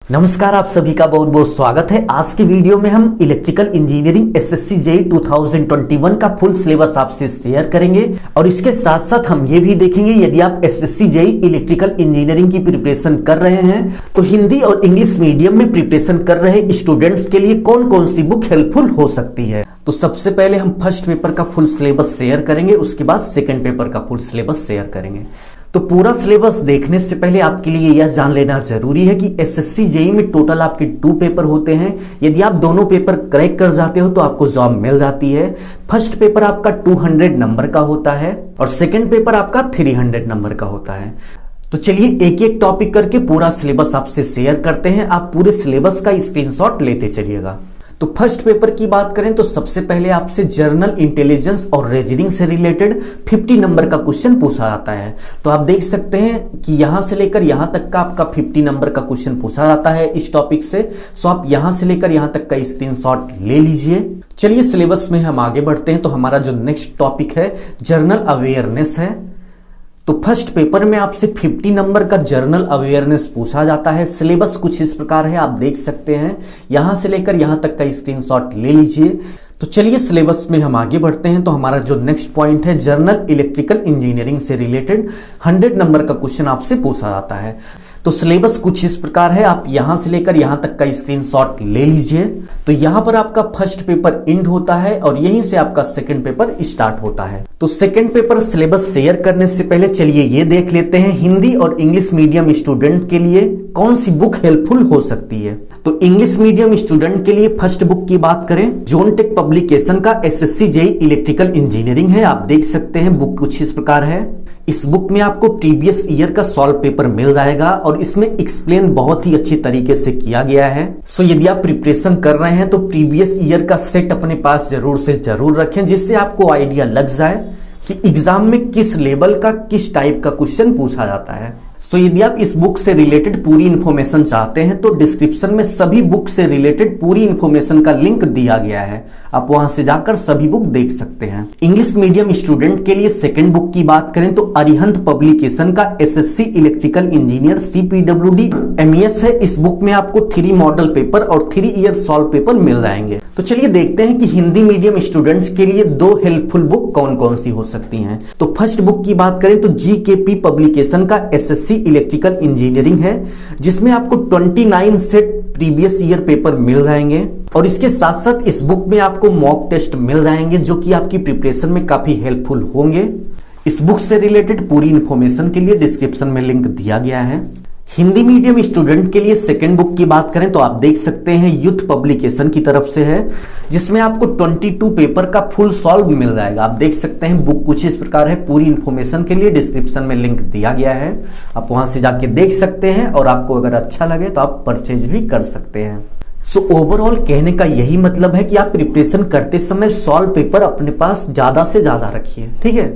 नमस्कार, आप सभी का बहुत बहुत स्वागत है। आज की वीडियो में हम इलेक्ट्रिकल इंजीनियरिंग एसएससी जेईई 2021 का फुल सिलेबस आपसे शेयर करेंगे और इसके साथ साथ हम ये भी देखेंगे यदि आप एसएससी जेईई इलेक्ट्रिकल इंजीनियरिंग की प्रिपरेशन कर रहे हैं तो हिंदी और इंग्लिश मीडियम में प्रिपरेशन कर रहे स्टूडेंट्स के लिए कौन कौन सी बुक हेल्पफुल हो सकती है। तो सबसे पहले हम फर्स्ट पेपर का फुल सिलेबस शेयर करेंगे, उसके बाद सेकेंड पेपर का फुल सिलेबस शेयर करेंगे। तो पूरा सिलेबस देखने से पहले आपके लिए यह जान लेना जरूरी है कि एसएससी जेईई में टोटल आपके 2 पेपर होते हैं। यदि आप दोनों पेपर क्रैक कर जाते हो तो आपको जॉब मिल जाती है। फर्स्ट पेपर आपका 200 नंबर का होता है और सेकंड पेपर आपका 300 नंबर का होता है। तो चलिए एक एक टॉपिक करके पूरा सिलेबस आपसे शेयर करते हैं। आप पूरे सिलेबस का स्क्रीनशॉट लेते चलिएगा। तो फर्स्ट पेपर की बात करें तो सबसे पहले आपसे जर्नल इंटेलिजेंस और रीजनिंग से रिलेटेड 50 नंबर का क्वेश्चन पूछा जाता है। तो आप देख सकते हैं कि यहां से लेकर यहां तक का आपका 50 नंबर का क्वेश्चन पूछा जाता है इस टॉपिक से। सो आप यहां से लेकर यहां तक का स्क्रीनशॉट ले लीजिए। चलिए सिलेबस में हम आगे बढ़ते हैं। तो हमारा जो नेक्स्ट टॉपिक है जर्नल अवेयरनेस है। तो फर्स्ट पेपर में आपसे 50 नंबर का जर्नल अवेयरनेस पूछा जाता है। सिलेबस कुछ इस प्रकार है, आप देख सकते हैं। यहां से लेकर यहां तक का स्क्रीनशॉट ले लीजिए। तो चलिए सिलेबस में हम आगे बढ़ते हैं। तो हमारा जो नेक्स्ट पॉइंट है जर्नल इलेक्ट्रिकल इंजीनियरिंग से रिलेटेड 100 नंबर का क्वेश्चन आपसे पूछा जाता है। तो सिलेबस कुछ इस प्रकार है, आप यहां से लेकर यहां तक का स्क्रीनशॉट ले लीजिए। तो यहां पर आपका फर्स्ट पेपर एंड होता है और यहीं से आपका सेकंड पेपर स्टार्ट होता है। तो सेकंड पेपर सिलेबस शेयर करने से पहले चलिए ये देख लेते हैं हिंदी और इंग्लिश मीडियम स्टूडेंट के लिए कौन सी बुक हेल्पफुल हो सकती है। तो इंग्लिश मीडियम स्टूडेंट के लिए फर्स्ट बुक की बात करें, जॉन टेक पब्लिकेशन का एसएससी जेईई इलेक्ट्रिकल इंजीनियरिंग है। आप देख सकते हैं बुक कुछ इस प्रकार है। इस बुक में आपको प्रीवियस ईयर का सॉल्व पेपर मिल जाएगा और इसमें एक्सप्लेन बहुत ही अच्छी तरीके से किया गया है। सो यदि आप प्रिपरेशन कर रहे हैं तो प्रीवियस ईयर का सेट अपने पास जरूर से जरूर रखें, जिससे आपको आइडिया लग जाए कि एग्जाम में किस लेवल का किस टाइप का क्वेश्चन पूछा जाता है। सो यदि आप इस बुक से रिलेटेड पूरी इंफॉर्मेशन चाहते हैं तो डिस्क्रिप्शन में सभी बुक से रिलेटेड पूरी इंफॉर्मेशन का लिंक दिया गया है, आप वहां से जाकर सभी बुक देख सकते हैं। इंग्लिश मीडियम स्टूडेंट के लिए सेकंड बुक की बात करें तो अरिहंत पब्लिकेशन का SSC electrical engineer CPWD MES है। इस बुक में आपको 3 मॉडल पेपर और 3 ईयर सॉल्व पेपर मिल जाएंगे। तो चलिए देखते हैं कि हिंदी मीडियम स्टूडेंट्स के लिए 2 हेल्पफुल बुक कौन कौन सी हो सकती हैं। तो फर्स्ट बुक की बात करें तो GKP पब्लिकेशन का एसएससी इलेक्ट्रिकल इंजीनियरिंग है, जिसमें आपको 29 सेट प्रीवियस ईयर पेपर मिल जाएंगे और इसके साथ साथ इस बुक में आपको मॉक टेस्ट मिल जाएंगे जो कि आपकी प्रिपरेशन में काफी हेल्पफुल होंगे। इस बुक से रिलेटेड पूरी इंफॉर्मेशन के लिए डिस्क्रिप्शन में लिंक दिया गया है। हिंदी मीडियम स्टूडेंट के लिए सेकंड बुक की बात करें तो आप देख सकते हैं यूथ पब्लिकेशन की तरफ से है, जिसमें आपको 22 पेपर का फुल सॉल्व मिल जाएगा। आप देख सकते हैं बुक कुछ इस प्रकार है। पूरी इंफॉर्मेशन के लिए डिस्क्रिप्शन में लिंक दिया गया है, आप वहां से जाके देख सकते हैं और आपको अगर अच्छा लगे तो आप परचेज भी कर सकते हैं। सो ओवरऑल कहने का यही मतलब है कि आप प्रिपरेशन करते समय सॉल्व पेपर अपने पास ज्यादा से ज्यादा रखिए, ठीक है,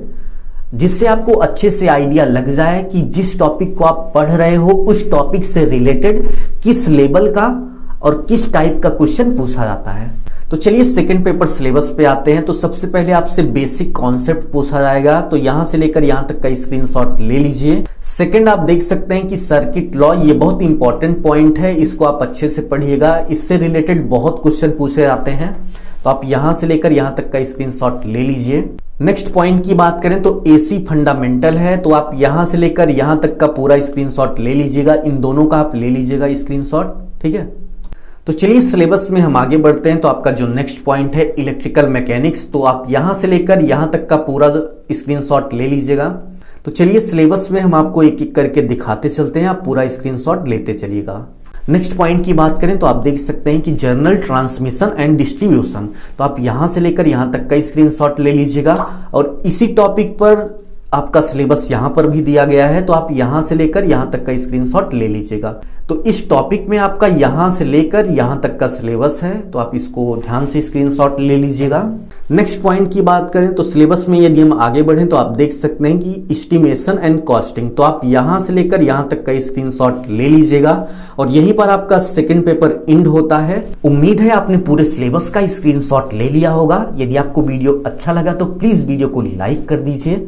जिससे आपको अच्छे से आइडिया लग जाए कि जिस टॉपिक को आप पढ़ रहे हो उस टॉपिक से रिलेटेड किस लेवल का और किस टाइप का क्वेश्चन पूछा जाता है। तो चलिए सेकंड पेपर सिलेबस पे आते हैं। तो सबसे पहले आपसे बेसिक कॉन्सेप्ट पूछा जाएगा, तो यहां से लेकर यहां तक का स्क्रीनशॉट ले लीजिए। सेकंड आप देख सकते हैं कि सर्किट लॉ, ये बहुत इंपॉर्टेंट पॉइंट है, इसको आप अच्छे से पढ़िएगा। इससे रिलेटेड बहुत क्वेश्चन पूछे जाते हैं, तो आप यहां से लेकर यहां तक का स्क्रीनशॉट ले लीजिए। नेक्स्ट पॉइंट की बात करें तो एसी फंडामेंटल है, तो आप यहां से लेकर यहां तक का पूरा स्क्रीनशॉट ले लीजिएगा। इन दोनों का आप ले लीजिएगा स्क्रीनशॉट, ठीक है। तो चलिए सिलेबस में हम आगे बढ़ते हैं। तो आपका जो नेक्स्ट पॉइंट है इलेक्ट्रिकल मैकेनिक्स, तो आप यहां से लेकर यहां तक का पूरा स्क्रीनशॉट ले लीजिएगा। तो चलिए सिलेबस में हम आपको एक एक करके दिखाते चलते हैं, आप पूरा स्क्रीनशॉट लेते चलिएगा। नेक्स्ट पॉइंट की बात करें तो आप देख सकते हैं कि जर्नल ट्रांसमिशन एंड डिस्ट्रीब्यूशन, तो आप यहां से लेकर यहां तक का स्क्रीनशॉट ले लीजिएगा और इसी टॉपिक पर आपका सिलेबस यहां पर भी दिया गया है, तो आप यहां से लेकर यहां तक का स्क्रीनशॉट ले लीजिएगा। तो इस टॉपिक में आपका यहां से लेकर यहां तक का सिलेबस है, तो आप इसको ध्यान से स्क्रीनशॉट ले लीजिएगा। नेक्स्ट पॉइंट की बात करें तो सिलेबस में यदि हम आगे बढ़ें तो आप देख सकते हैं कि एस्टिमेशन एंड कॉस्टिंग, तो आप यहां से लेकर यहां तक का स्क्रीनशॉट ले लीजिएगा और यहीं पर आपका सेकंड पेपर एंड होता है। उम्मीद है आपने पूरे सिलेबस का स्क्रीनशॉट ले लिया होगा। यदि आपको वीडियो अच्छा लगा तो प्लीज वीडियो को लाइक कर दीजिए।